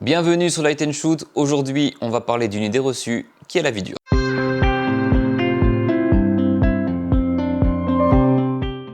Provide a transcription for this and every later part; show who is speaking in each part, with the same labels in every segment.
Speaker 1: Bienvenue sur Light & Shoot. Aujourd'hui, on va parler d'une idée reçue qui est la vie dure.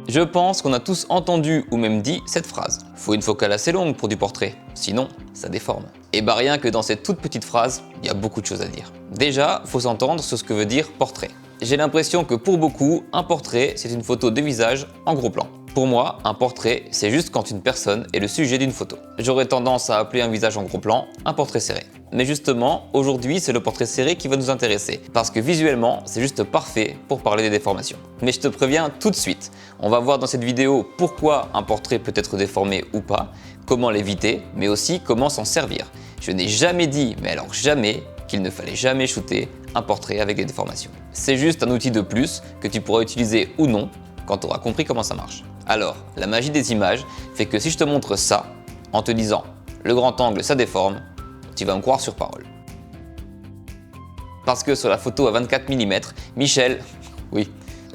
Speaker 1: Je pense qu'on a tous entendu ou même dit cette phrase. Faut une focale assez longue pour du portrait, sinon ça déforme. Et bah rien que dans cette toute petite phrase, il y a beaucoup de choses à dire. Déjà, faut s'entendre sur ce que veut dire portrait. J'ai l'impression que pour beaucoup, un portrait, c'est une photo de visage en gros plan. Pour moi, un portrait, c'est juste quand une personne est le sujet d'une photo. J'aurais tendance à appeler un visage en gros plan un portrait serré. Mais justement, aujourd'hui, c'est le portrait serré qui va nous intéresser, parce que visuellement, c'est juste parfait pour parler des déformations. Mais je te préviens tout de suite, on va voir dans cette vidéo pourquoi un portrait peut être déformé ou pas, comment l'éviter, mais aussi comment s'en servir. Je n'ai jamais dit, mais alors jamais, qu'il ne fallait jamais shooter un portrait avec des déformations. C'est juste un outil de plus que tu pourras utiliser ou non quand tu auras compris comment ça marche. Alors, la magie des images fait que si je te montre ça, en te disant le grand angle ça déforme, tu vas me croire sur parole. Parce que sur la photo à 24 mm, Michel, oui,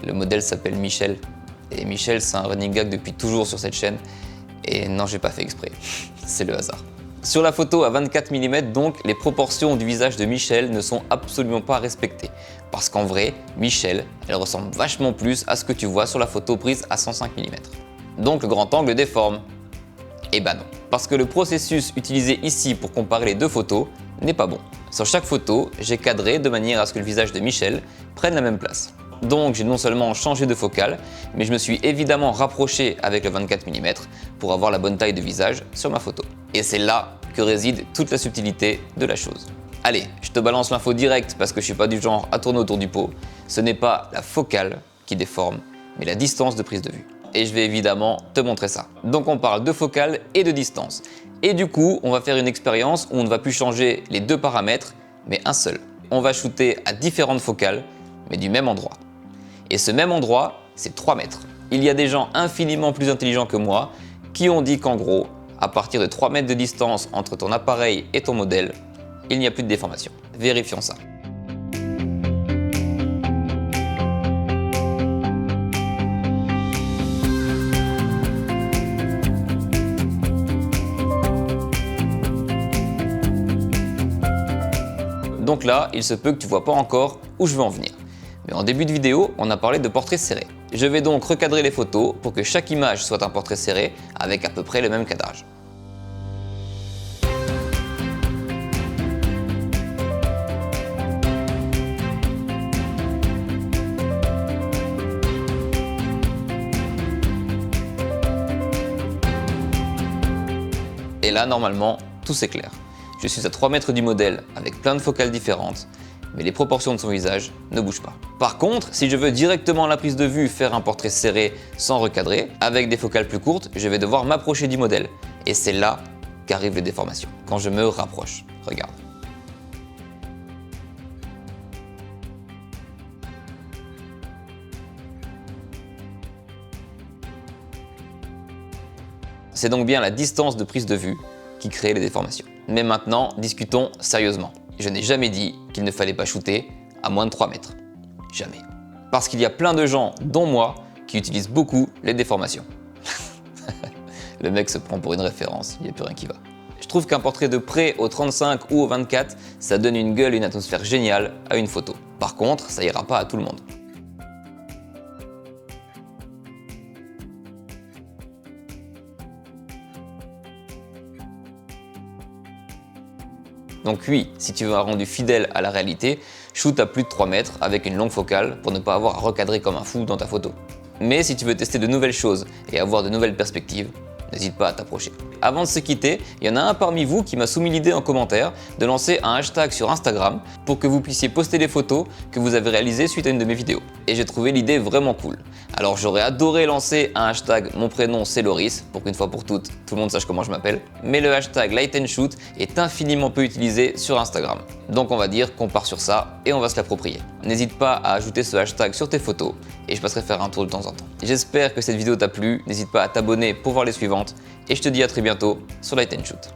Speaker 1: le modèle s'appelle Michel, et Michel c'est un running gag depuis toujours sur cette chaîne, et non j'ai pas fait exprès, c'est le hasard. Sur la photo à 24 mm, donc, les proportions du visage de Michel ne sont absolument pas respectées. Parce qu'en vrai, Michel, elle ressemble vachement plus à ce que tu vois sur la photo prise à 105 mm. Donc le grand angle déforme. Eh ben non. Parce que le processus utilisé ici pour comparer les deux photos n'est pas bon. Sur chaque photo, j'ai cadré de manière à ce que le visage de Michel prenne la même place. Donc j'ai non seulement changé de focale, mais je me suis évidemment rapproché avec le 24 mm pour avoir la bonne taille de visage sur ma photo. Et c'est là que réside toute la subtilité de la chose. Allez, je te balance l'info directe parce que je suis pas du genre à tourner autour du pot. Ce n'est pas la focale qui déforme, mais la distance de prise de vue. Et je vais évidemment te montrer ça. Donc on parle de focale et de distance. Et du coup, on va faire une expérience où on ne va plus changer les deux paramètres, mais un seul. On va shooter à différentes focales, mais du même endroit. Et ce même endroit, c'est 3 mètres. Il y a des gens infiniment plus intelligents que moi qui ont dit qu'en gros, à partir de 3 mètres de distance entre ton appareil et ton modèle, il n'y a plus de déformation. Vérifions ça. Donc là, il se peut que tu ne vois pas encore où je veux en venir. Mais en début de vidéo, on a parlé de portrait serré. Je vais donc recadrer les photos pour que chaque image soit un portrait serré avec à peu près le même cadrage. Et là, normalement, tout s'éclaire. Je suis à 3 mètres du modèle avec plein de focales différentes, mais les proportions de son visage ne bougent pas. Par contre, si je veux directement à la prise de vue faire un portrait serré sans recadrer, avec des focales plus courtes, je vais devoir m'approcher du modèle. Et c'est là qu'arrivent les déformations, quand je me rapproche. Regarde. C'est donc bien la distance de prise de vue qui crée les déformations. Mais maintenant, discutons sérieusement. Je n'ai jamais dit qu'il ne fallait pas shooter à moins de 3 mètres. Jamais. Parce qu'il y a plein de gens, dont moi, qui utilisent beaucoup les déformations. Le mec se prend pour une référence, il n'y a plus rien qui va. Je trouve qu'un portrait de près au 35 ou au 24, ça donne une gueule et une atmosphère géniale à une photo. Par contre, ça ira pas à tout le monde. Donc oui, si tu veux un rendu fidèle à la réalité, shoot à plus de 3 mètres avec une longue focale pour ne pas avoir à recadrer comme un fou dans ta photo. Mais si tu veux tester de nouvelles choses et avoir de nouvelles perspectives, n'hésite pas à t'approcher. Avant de se quitter, il y en a un parmi vous qui m'a soumis l'idée en commentaire de lancer un hashtag sur Instagram pour que vous puissiez poster les photos que vous avez réalisées suite à une de mes vidéos. Et j'ai trouvé l'idée vraiment cool. Alors j'aurais adoré lancer un hashtag mon prénom c'est Loris pour qu'une fois pour toutes tout le monde sache comment je m'appelle, mais le hashtag Light & Shoot est infiniment peu utilisé sur Instagram. Donc on va dire qu'on part sur ça et on va se l'approprier. N'hésite pas à ajouter ce hashtag sur tes photos et je passerai faire un tour de temps en temps. J'espère que cette vidéo t'a plu, n'hésite pas à t'abonner pour voir les suivantes et je te dis à très bientôt sur Light & Shoot.